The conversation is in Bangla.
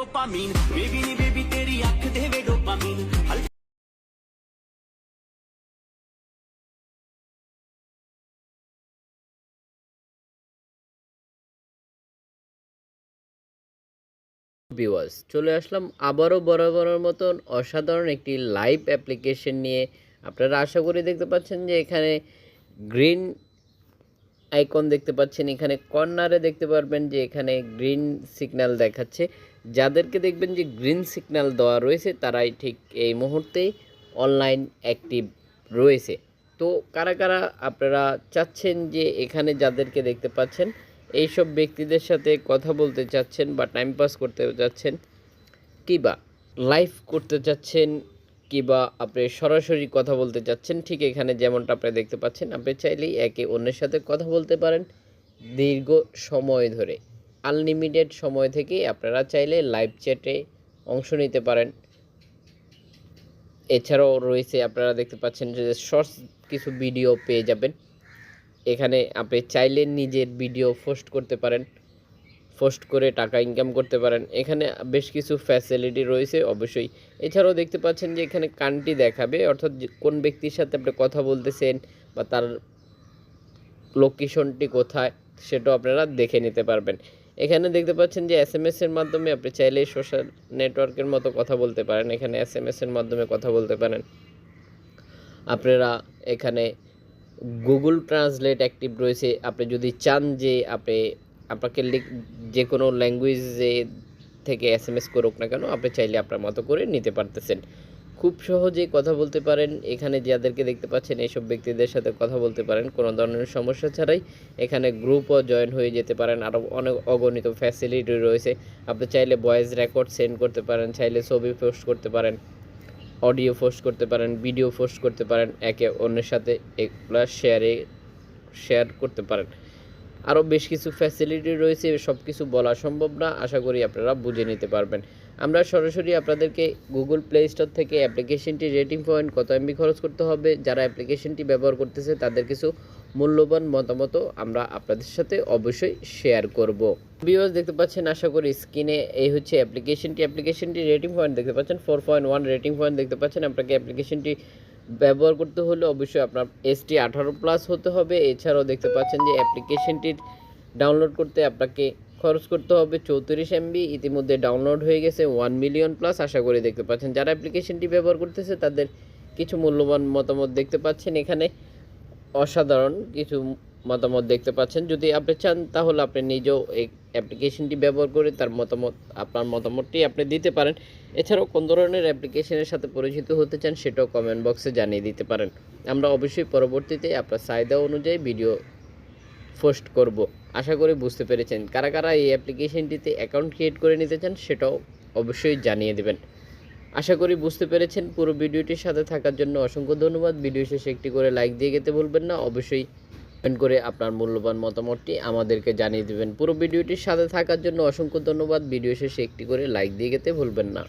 डोपामीन बेबी नी बेबी तेरी अख देवे डोपामीन ভিউয়ার্স চলে আসলাম আবারও বরাবরের মতন অসাধারণ একটি লাইভ অ্যাপ্লিকেশন নিয়ে। আপনারা আশা করি দেখতে পাচ্ছেন যে এখানে গ্রিন আইকন দেখতে পাচ্ছেন, এখানে কর্নারে দেখতে পারবেন যে এখানে গ্রিন সিগন্যাল দেখাচ্ছে। যাদেরকে দেখবেন যে গ্রিন সিগন্যাল দেওয়া রয়েছে তারাই ঠিক এই মুহূর্তেই অনলাইন অ্যাক্টিভ রয়েছে। তো কারা কারা আপনারা চাচ্ছেন যে এখানে যাদেরকে দেখতে পাচ্ছেন এইসব ব্যক্তিদের সাথে কথা বলতে চাচ্ছেন বা টাইম পাস করতে চাচ্ছেন, কিবা লাইভ করতে চাচ্ছেন, কিবা আপনি সরাসরি কথা বলতে চাচ্ছেন, ঠিক এখানে যেমনটা আপনি দেখতে পাচ্ছেন আপনি চাইলেই একে অন্যের সাথে কথা বলতে পারেন দীর্ঘ সময় ধরে। আনলিমিটেড সময় থেকে আপনারা চাইলে লাইভ চ্যাটে অংশ নিতে পারেন। এছাড়াও রয়েছে আপনারা দেখতে পাচ্ছেন যে শর্টস কিছু ভিডিও পেয়ে যাবেন। এখানে আপনি চাইলে নিজের ভিডিও পোস্ট করতে পারেন, পোস্ট করে টাকা ইনকাম করতে পারেন। এখানে বেশ কিছু ফ্যাসিলিটি রয়েছে অবশ্যই। এছাড়াও দেখতে পাচ্ছেন যে এখানে কান্ট্রি দেখাবে, অর্থাৎ কোন ব্যক্তির সাথে আপনি কথা বলতেছেন বা তার লোকেশনটি কোথায় সেটাও আপনারা দেখে নিতে পারবেন। এখানে দেখতে পাচ্ছেন যে এসএমএস এর মাধ্যমে আপনি চাইলে সোশ্যাল নেটওয়ার্কের মতো কথা বলতে পারেন। এখানে এসএমএস এর মাধ্যমে কথা বলতে পারেন। আপনারা এখানে গুগল ট্রান্সলেট অ্যাক্টিভ রয়েছে। আপনি যদি চান যে আপনাকে যে কোনো ল্যাঙ্গুয়েজে থেকে এসএমএস করুক না কেন আপনি চাইলে আপনার মতো করে নিতে পারতেছেন। খুব সহজেই কথা বলতে পারেন। এখানে যাদেরকে দেখতে পাচ্ছেন এইসব ব্যক্তিদের সাথে কথা বলতে পারেন কোনো ধরনের সমস্যা ছাড়াই। এখানে গ্রুপও জয়েন হয়ে যেতে পারেন। আরও অনেক অগণিত ফ্যাসিলিটি রয়েছে। আপনি চাইলে ভয়েস রেকর্ড সেন্ড করতে পারেন, চাইলে ছবি পোস্ট করতে পারেন, অডিও পোস্ট করতে পারেন, ভিডিও পোস্ট করতে পারেন, একে অন্যের সাথে এগুলো শেয়ার করতে পারেন। আরও বেশ কিছু ফ্যাসিলিটি রয়েছে, সব কিছু বলা সম্ভব না, আশা করি আপনারা বুঝে নিতে পারবেন। আমরা সরাসরি আপনাদেরকে গুগল প্লে স্টোর থেকে অ্যাপ্লিকেশনটি রেটিং পয়েন্ট কত এমবি খরচ করতে হবে, যারা অ্যাপ্লিকেশনটি ব্যবহার করতেছে তাদের কিছু মূল্যবান মতামত আমরা আপনাদের সাথে অবশ্যই শেয়ার করব। ভিউয়ার্স দেখতে পাচ্ছেন আশা করি স্ক্রিনে এই হচ্ছে অ্যাপ্লিকেশনটি রেটিং পয়েন্ট দেখতে পাচ্ছেন 4.1 রেটিং পয়েন্ট দেখতে পাচ্ছেন। আপনাকে অ্যাপ্লিকেশনটি ব্যবহার করতে হলে অবশ্যই আপনার এসটি 18+ হতে হবে। এছাড়াও দেখতে পাচ্ছেন যে অ্যাপ্লিকেশনটির ডাউনলোড করতে আপনাকে খরচ করতে হবে 34 এমবি। ইতিমধ্যে ডাউনলোড হয়ে গেছে 1 মিলিয়ন প্লাস। আশা করি দেখতে পাচ্ছেন যারা অ্যাপ্লিকেশনটি ব্যবহার করতেছে তাদের কিছু মূল্যবান মতামত দেখতে পাচ্ছেন। এখানে অসাধারণ কিছু মতামত দেখতে পাচ্ছেন। যদি আপনি চান তাহলে আপনি নিজেও এই অ্যাপ্লিকেশনটি ব্যবহার করে তার আপনার মতামতটি আপনি দিতে পারেন। এছাড়াও কোন ধরনের অ্যাপ্লিকেশনের সাথে পরিচিত হতে চান সেটাও কমেন্ট বক্সে জানিয়ে দিতে পারেন। আমরা অবশ্যই পরবর্তীতে আপনার চাহিদা অনুযায়ী ভিডিও পোস্ট করব। আশা করি বুঝতে পেরেছেন। কারা কারা এই অ্যাপ্লিকেশনটিতে অ্যাকাউন্ট ক্রিয়েট করে নিতে চান সেটাও অবশ্যই জানিয়ে দেবেন। আশা করি বুঝতে পেরেছেন। পুরো ভিডিওটির সাথে থাকার জন্য অসংখ্য ধন্যবাদ। ভিডিও শেষে একটি করে লাইক দিয়ে যেতে ভুলবেন না। অবশ্যই কমেন্ট করে আপনার মূল্যবান মতামতটি আমাদেরকে জানিয়ে দেবেন। পুরো ভিডিওটির সাথে থাকার জন্য অসংখ্য ধন্যবাদ। ভিডিও শেষে একটি করে লাইক দিয়ে যেতে ভুলবেন না।